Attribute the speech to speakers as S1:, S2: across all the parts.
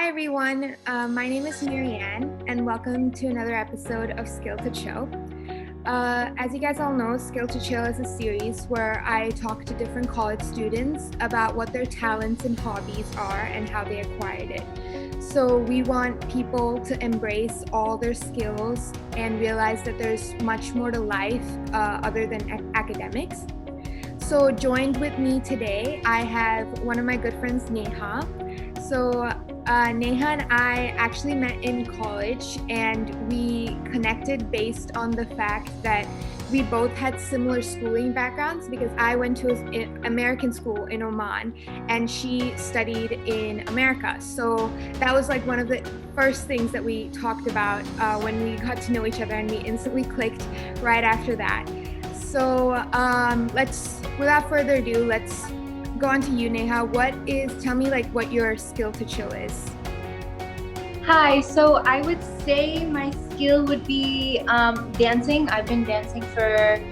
S1: Hi everyone, my name is Marianne, and welcome to another episode of Skill to Chill. As you guys all know, Skill to Chill is a series where I talk to different college students about what their talents and hobbies are and how they acquired it. So we want people to embrace all their skills and realize that there's much more to life other than academics. So joined with me today, I have one of my good friends, Neha. So Neha and I actually met in college, and we connected based on the fact that we both had similar schooling backgrounds, because I went to an American school in Oman and she studied in America. So that was like one of the first things that we talked about when we got to know each other, and we instantly clicked right after that. So without further ado, let's go on to you, Neha. Tell me like what your skill to chill is.
S2: Hi, so I would say my skill would be dancing. I've been dancing for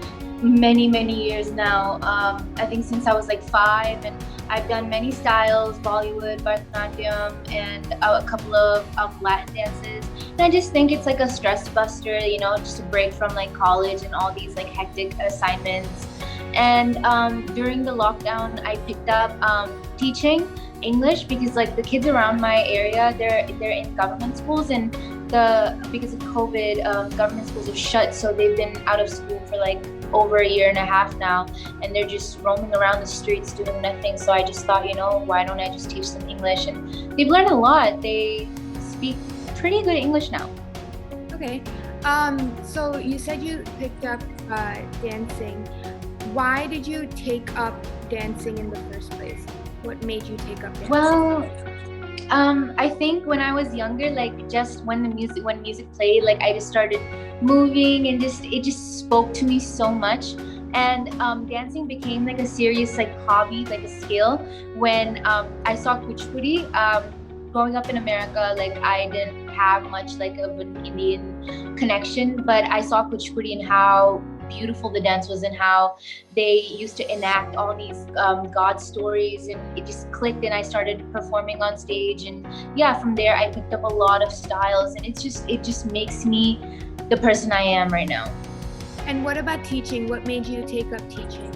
S2: many years now. I think since I was like 5, and I've done many styles: Bollywood, Bharatanatyam, and a couple of Latin dances. And I just think it's like a stress buster, just a break from like college and all these like hectic assignments. And during the lockdown, I picked up teaching English, because like the kids around my area, they're in government schools, and because of COVID, government schools are shut, so they've been out of school for like over a year and a half now, and they're just roaming around the streets doing nothing. So I just thought, why don't I just teach them English? And they've learned a lot. They speak pretty good English now.
S1: Okay. So you said you picked up dancing. Why did you take up dancing in the first place? What made you take up dancing?
S2: Well, I think when I was younger, like just when music played, like I just started moving, and it just spoke to me so much. And dancing became like a serious like hobby, like a skill, when I saw kuchipudi. Growing up in America, like I didn't have much like of an Indian connection, but I saw kuchipudi and how beautiful the dance was, and how they used to enact all these God stories, and it just clicked, and I started performing on stage. And yeah, from there I picked up a lot of styles, and it just makes me the person I am right now.
S1: And what about teaching? What made you take up teaching?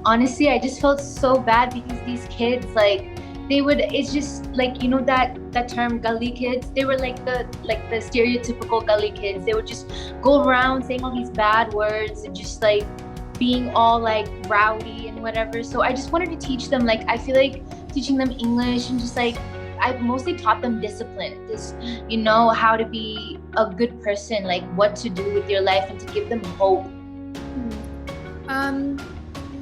S2: Honestly, I just felt so bad, because these kids, like, it's just like, that term gully kids. They were like the stereotypical gully kids. They would just go around saying all these bad words, and just like being all like rowdy and whatever. So I just wanted to teach them, like, I feel like teaching them English, and just like I mostly taught them discipline, just how to be a good person, like what to do with your life, and to give them hope.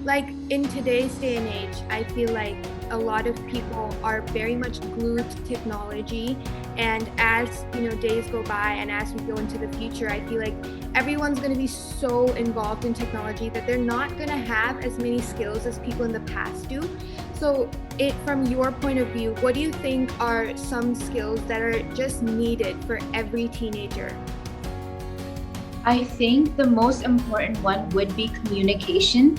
S1: Like in today's day and age, I feel like a lot of people are very much glued to technology, and as days go by and as we go into the future, I feel like everyone's going to be so involved in technology that they're not going to have as many skills as people in the past do. So from your point of view, what do you think are some skills that are just needed for every teenager?
S2: I think the most important one would be communication.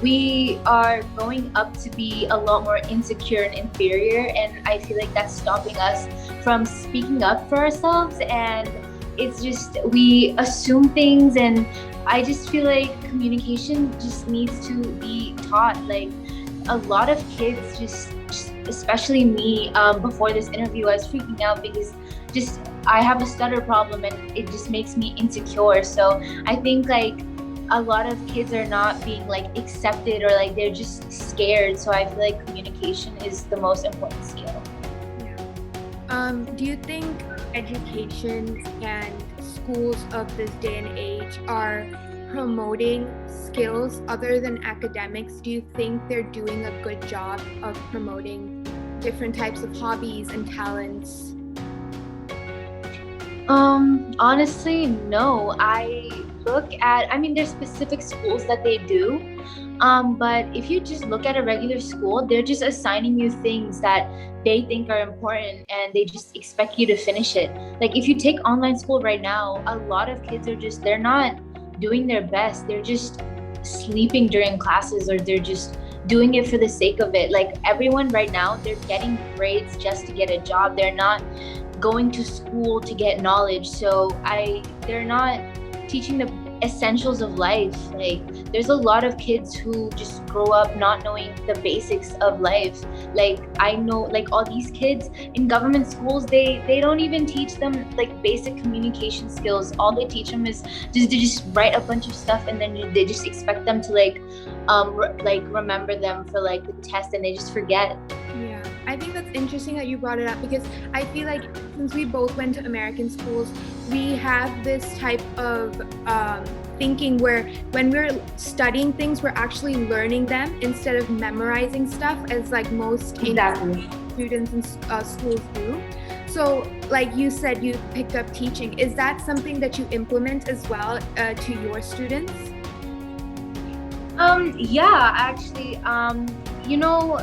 S2: We are growing up to be a lot more insecure and inferior, and I feel like that's stopping us from speaking up for ourselves. And it's just, we assume things, and I just feel like communication just needs to be taught. Like a lot of kids just especially me, before this interview, I was freaking out, because I have a stutter problem, and it just makes me insecure. So I think like a lot of kids are not being like accepted, or like they're just scared. So I feel like communication is the most important skill.
S1: Yeah. Do you think education and schools of this day and age are promoting skills other than academics? Do you think they're doing a good job of promoting different types of hobbies and talents?
S2: Honestly, no. There's specific schools that they do. But if you just look at a regular school, they're just assigning you things that they think are important, and they just expect you to finish it. Like if you take online school right now, a lot of kids they're not doing their best. They're just sleeping during classes, or they're just doing it for the sake of it. Like everyone right now, they're getting grades just to get a job. They're not going to school to get knowledge. So they're not teaching the essentials of life. Like there's a lot of kids who just grow up not knowing the basics of life. Like I know, like all these kids in government schools, they don't even teach them like basic communication skills. All they teach them is they just write a bunch of stuff, and then they just expect them to remember them for like the test, and they just forget.
S1: Yeah, I think that's interesting that you brought it up, because I feel like since we both went to American schools, we have this type of thinking where when we're studying things, we're actually learning them instead of memorizing stuff, as like most
S2: Exactly.
S1: students in schools do. So like you said, you picked up teaching. Is that something that you implement as well to your students?
S2: Yeah, actually, you know,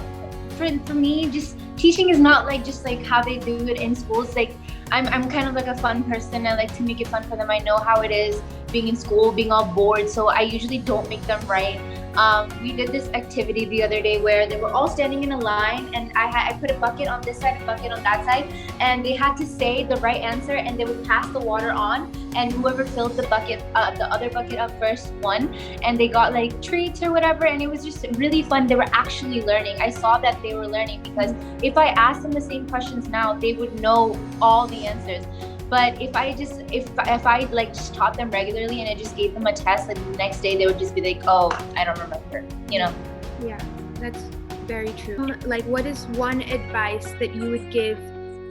S2: for me, just teaching is not like just like how they do it in schools. Like I'm kind of like a fun person. I like to make it fun for them. I know how it is being in school, being all bored. So I usually don't make them write. We did this activity the other day where they were all standing in a line, and I put a bucket on this side, a bucket on that side, and they had to say the right answer, and they would pass the water on, and whoever filled the other bucket up first won, and they got like treats or whatever, and it was just really fun. They were actually learning. I saw that they were learning, because if I asked them the same questions now, they would know all the answers. But if I like just taught them regularly and I just gave them a test, like the next day they would just be like, oh, I don't remember, you know?
S1: Yeah, that's very true. Like, what is one advice that you would give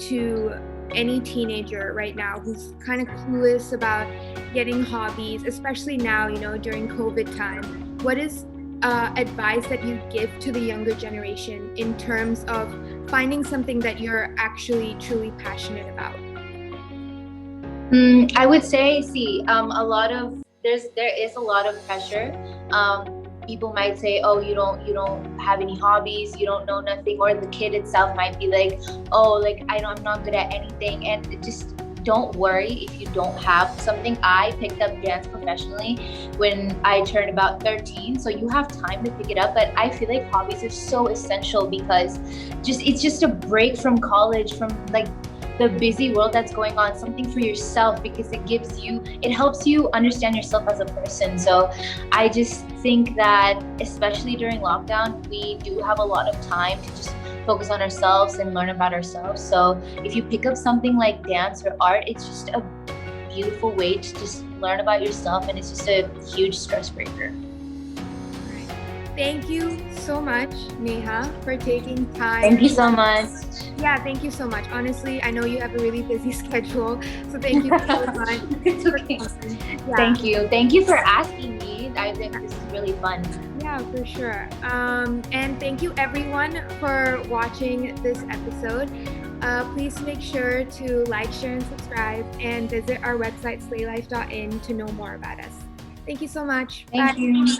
S1: to any teenager right now who's kind of clueless about getting hobbies, especially now, you know, during COVID time? What is advice that you give to the younger generation in terms of finding something that you're actually truly passionate about?
S2: I would say, there is a lot of pressure. People might say, oh, you don't have any hobbies, you don't know nothing, or the kid itself might be like, oh, like I'm not good at anything, and just don't worry if you don't have something. I picked up dance professionally when I turned about 13, so you have time to pick it up. But I feel like hobbies are so essential, because it's just a break from college, from like the busy world that's going on, something for yourself, because it helps you understand yourself as a person. So I just think that especially during lockdown, we do have a lot of time to just focus on ourselves and learn about ourselves. So if you pick up something like dance or art, it's just a beautiful way to just learn about yourself, and it's just a huge stress breaker.
S1: Thank you so much, Neha, for taking time.
S2: Thank you so much.
S1: Yeah, thank you so much. Honestly, I know you have a really busy schedule, so thank you so much.
S2: It's okay. Yeah. Thank you. Thank you for asking me. I think this is really fun.
S1: Yeah, for sure. And thank you everyone for watching this episode. Please make sure to like, share, and subscribe, and visit our website slaylife.in to know more about us. Thank you so much.
S2: Thank
S1: Bye.
S2: you.